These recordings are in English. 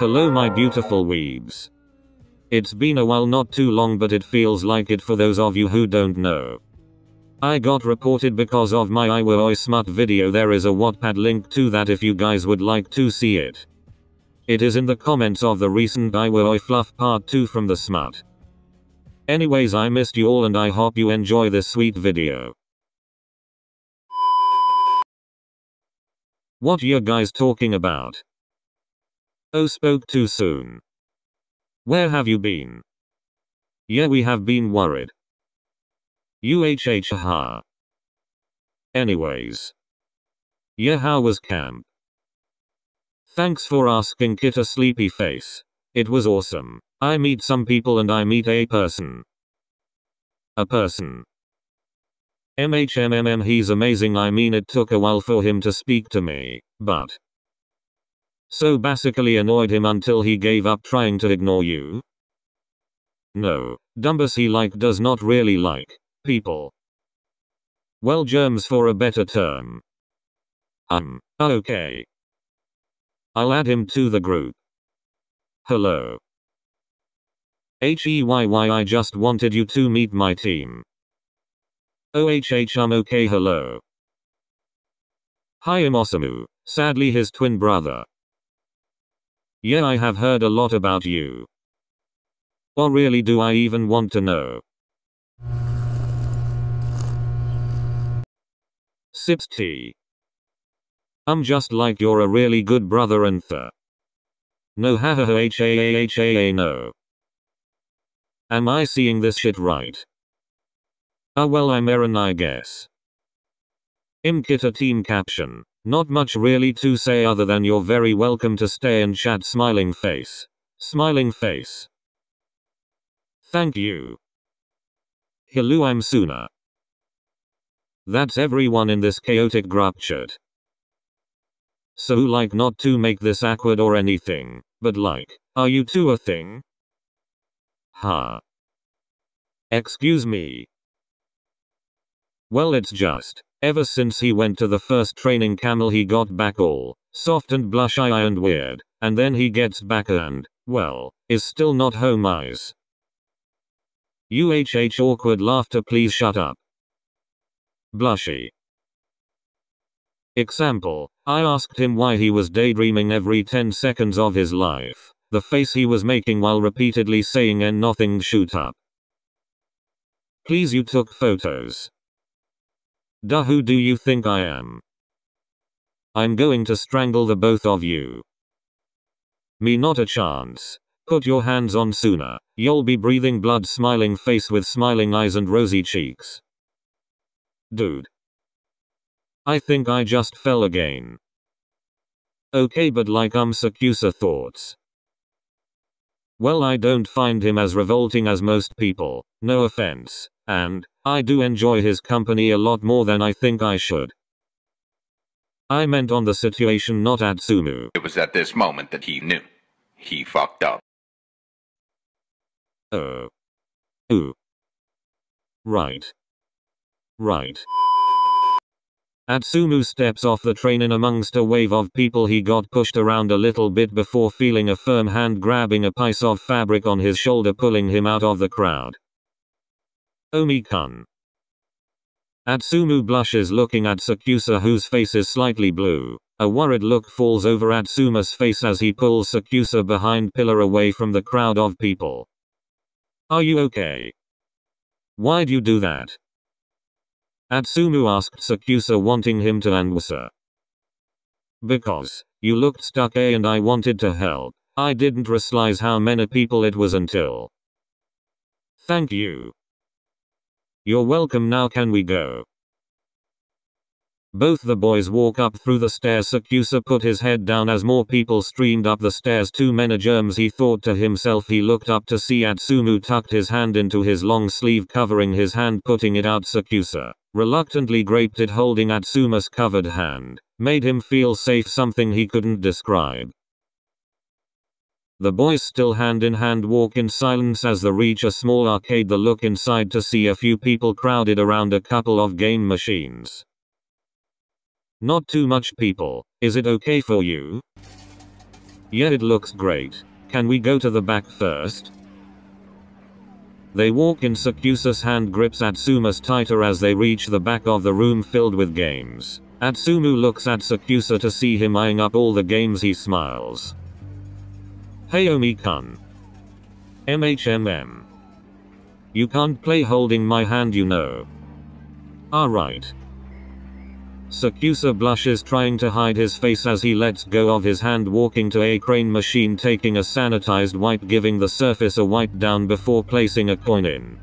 Hello my beautiful weebs. It's been a while, not too long, but it feels like it for those of you who don't know. I got reported because of my Heyyyy smut video. There is a Wattpad link to that if you guys would like to see it. It is in the comments of the recent Heyyyy fluff part 2 from the smut. Anyways, I missed you all and I hope you enjoy this sweet video. What you guys talking about? Oh, spoke too soon. Where have you been? Yeah, we have been worried. Hahaha. Anyways. Yeah, how was camp? Thanks for asking, kit a sleepy face. It was awesome. I meet some people and I meet a person. A person. He's amazing. I mean, it took a while for him to speak to me, but so basically annoyed him until he gave up trying to ignore you? No, Dumbus, he does not really like people. Well, germs for a better term. Okay. I'll add him to the group. Hello. Heyyyy, I just wanted you to meet my team. Okay, hello. Hi, Osamu, sadly his twin brother. Yeah, I have heard a lot about you. Or really, do I even want to know? Sips tea. I'm just like, you're a really good brother and no, hahaha, no. Am I seeing this shit right? Well, I'm Aaron, I guess. Imkita team caption. Not much really to say other than you're very welcome to stay and chat, smiling face. Smiling face. Thank you. Hello, I'm Suna. That's everyone in this chaotic group chat. So not to make this awkward or anything, but are you two a thing? Ha. Excuse me. Well, it's just, ever since he went to the first training camel he got back all soft and blush-eye and weird, and then he gets back and, well, is still not home eyes. Awkward laughter, please shut up. Blushy. Example, I asked him why he was daydreaming every 10 seconds of his life. The face he was making while repeatedly saying and nothing shoot up. Please, you took photos. Duh, who do you think I am? I'm going to strangle the both of you. Me, not a chance. Put your hands on Suna. You'll be breathing blood, smiling face with smiling eyes and rosy cheeks. Dude. I think I just fell again. Okay, but Sakuatsu thoughts. Well, I don't find him as revolting as most people, no offense, and I do enjoy his company a lot more than I think I should. I meant on the situation, not Atsumu. It was at this moment that he knew. He fucked up. Oh. Ooh. Right. Right. Atsumu steps off the train in amongst a wave of people. He got pushed around a little bit before feeling a firm hand grabbing a piece of fabric on his shoulder, pulling him out of the crowd. Omi-kun. Atsumu blushes, looking at Sakuatsu, whose face is slightly blue. A worried look falls over Atsuma's face as he pulls Sakuatsu behind pillar away from the crowd of people. Are you okay? Why'd you do that? Atsumu asked Sakuatsu, wanting him to answer. Because you looked stuck, and I wanted to help. I didn't realize how many people it was until. Thank you. You're welcome. Now can we go? Both the boys walk up through the stairs. Sakuatsu put his head down as more people streamed up the stairs. Too many germs, he thought to himself. He looked up to see Atsumu tucked his hand into his long sleeve, covering his hand, putting it out. Sakuatsu reluctantly grabbed it, holding Atsuma's covered hand. Made him feel safe, something he couldn't describe. The boys still hand in hand walk in silence as they reach a small arcade. They look inside to see a few people crowded around a couple of game machines. Not too much people. Is it okay for you? Yeah, it looks great. Can we go to the back first? They walk in. Sakusa's hand grips Atsuma's tighter as they reach the back of the room filled with games. Atsumu looks at Sakusa to see him eyeing up all the games. He smiles. Hey Omi-kun. MHMM. You can't play holding my hand, you know. Alright. Sakusa blushes, trying to hide his face as he lets go of his hand, walking to a crane machine, taking a sanitized wipe, giving the surface a wipe down before placing a coin in.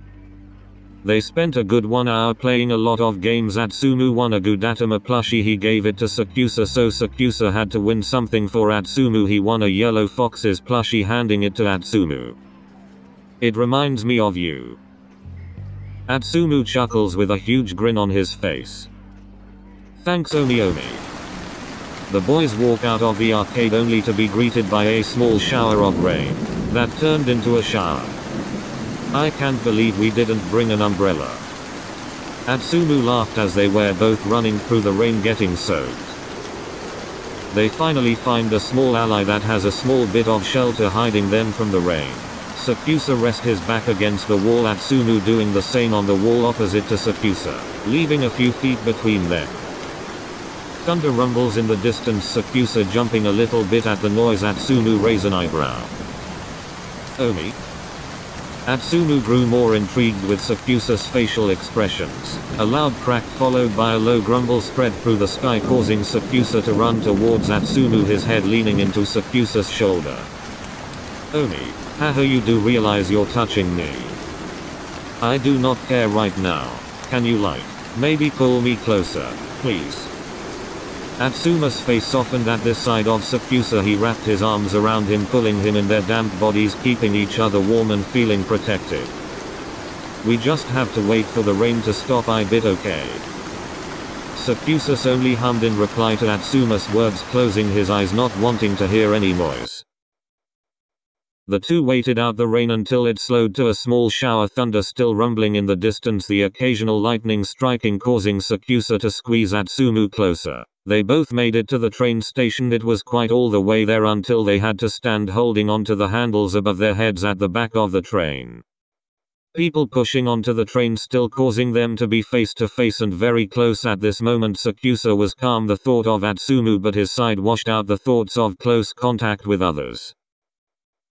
They spent a good 1 hour playing a lot of games. Atsumu won a Gudatama plushie. He gave it to Sakusa, so Sakusa had to win something for Atsumu. He won a Yellow Foxes plushie, handing it to Atsumu. It reminds me of you. Atsumu chuckles with a huge grin on his face. Thanks Omi. The boys walk out of the arcade only to be greeted by a small shower of rain that turned into a shower. I can't believe we didn't bring an umbrella. Atsumu laughed as they were both running through the rain getting soaked. They finally find a small ally that has a small bit of shelter hiding them from the rain. Sakusa rests his back against the wall, Atsumu doing the same on the wall opposite to Sakusa, leaving a few feet between them. Thunder rumbles in the distance, Sakusa jumping a little bit at the noise. Atsumu raise an eyebrow. Omi? Atsumu grew more intrigued with Sakusa's facial expressions. A loud crack followed by a low grumble spread through the sky, causing Sakusa to run towards Atsumu, his head leaning into Sakusa's shoulder. Omi, haha, you do realize you're touching me? I do not care right now. Can you maybe pull me closer, please? Atsuma's face softened at this side of Sakusa. He wrapped his arms around him, pulling him in their damp bodies, keeping each other warm and feeling protected. We just have to wait for the rain to stop, I bet. Okay. Sakusa only hummed in reply to Atsuma's words, closing his eyes, not wanting to hear any noise. The two waited out the rain until it slowed to a small shower, thunder still rumbling in the distance, the occasional lightning striking, causing Sakusa to squeeze Atsumu closer. They both made it to the train station. It was quite all the way there until they had to stand holding onto the handles above their heads at the back of the train. People pushing onto the train still causing them to be face to face and very close at this moment. Sakusa was calm, the thought of Atsumu, but his side washed out the thoughts of close contact with others.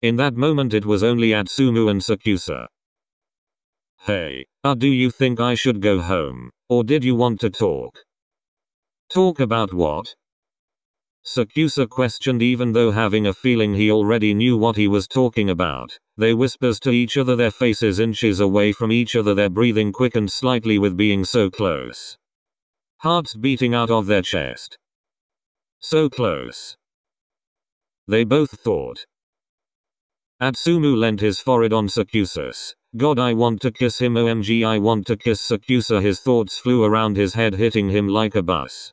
In that moment it was only Atsumu and Sakusa. Hey, do you think I should go home? Or did you want to talk? Talk about what? Sakusa questioned, even though having a feeling he already knew what he was talking about. They whispers to each other, their faces inches away from each other, their breathing quickened slightly with being so close. Hearts beating out of their chest. So close. They both thought. Atsumu leant his forehead on Sakusa's. God, I want to kiss him, OMG, I want to kiss Sakusa. His thoughts flew around his head, hitting him like a bus.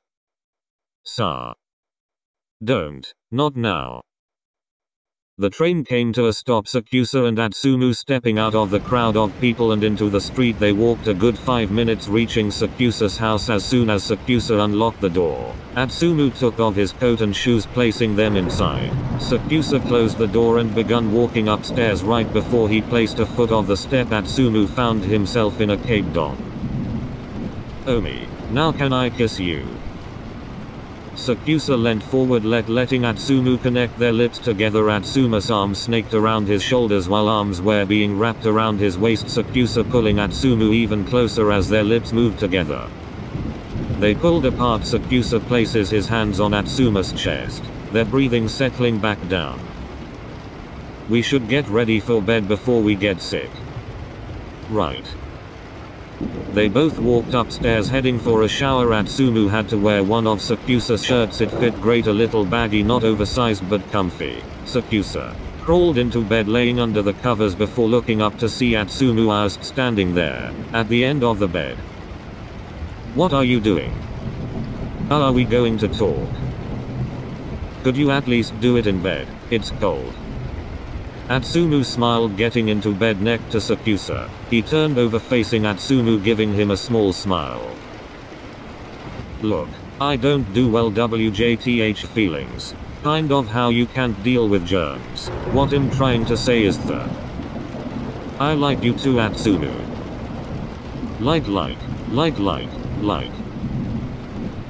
Don't. Not now. The train came to a stop, Sakusa and Atsumu stepping out of the crowd of people and into the street. They walked a good 5 minutes, reaching Sakusa's house. As soon as Sakusa unlocked the door, Atsumu took off his coat and shoes, placing them inside. Sakusa closed the door and began walking upstairs. Right before he placed a foot on the step, Atsumu found himself in a cape dom. Omi, now can I kiss you? Sakusa leant forward, letting Atsumu connect their lips together. Atsuma's arms snaked around his shoulders while arms were being wrapped around his waist, Sakusa pulling Atsumu even closer as their lips moved together. They pulled apart. Sakusa places his hands on Atsuma's chest, their breathing settling back down. We should get ready for bed before we get sick. Right. They both walked upstairs heading for a shower. Atsumu had to wear one of Sakusa's shirts. It fit great, a little baggy, not oversized but comfy. Sakusa crawled into bed, laying under the covers before looking up to see Atsumu just standing there at the end of the bed. What are you doing? Are we going to talk? Could you at least do it in bed? It's cold. Atsumu smiled, getting into bed next to Sakusa. He turned over facing Atsumu, giving him a small smile. Look, I don't do well WJTH feelings. Kind of how you can't deal with germs. What I'm trying to say is that I like you too, Atsunu. Like.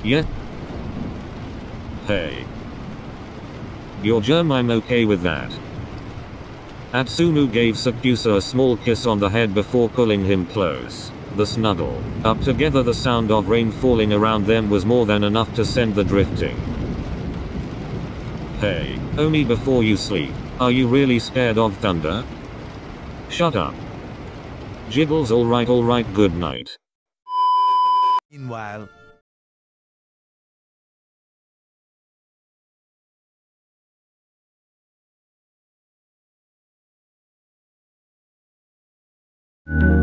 Yeah. Hey. Your germ, I'm okay with that. Atsunu gave Sakusa a small kiss on the head before pulling him close. The snuggle up together, the sound of rain falling around them was more than enough to send the drifting. Hey, only before you sleep. Are you really scared of thunder? Shut up. Jiggles, alright, good night. Meanwhile, You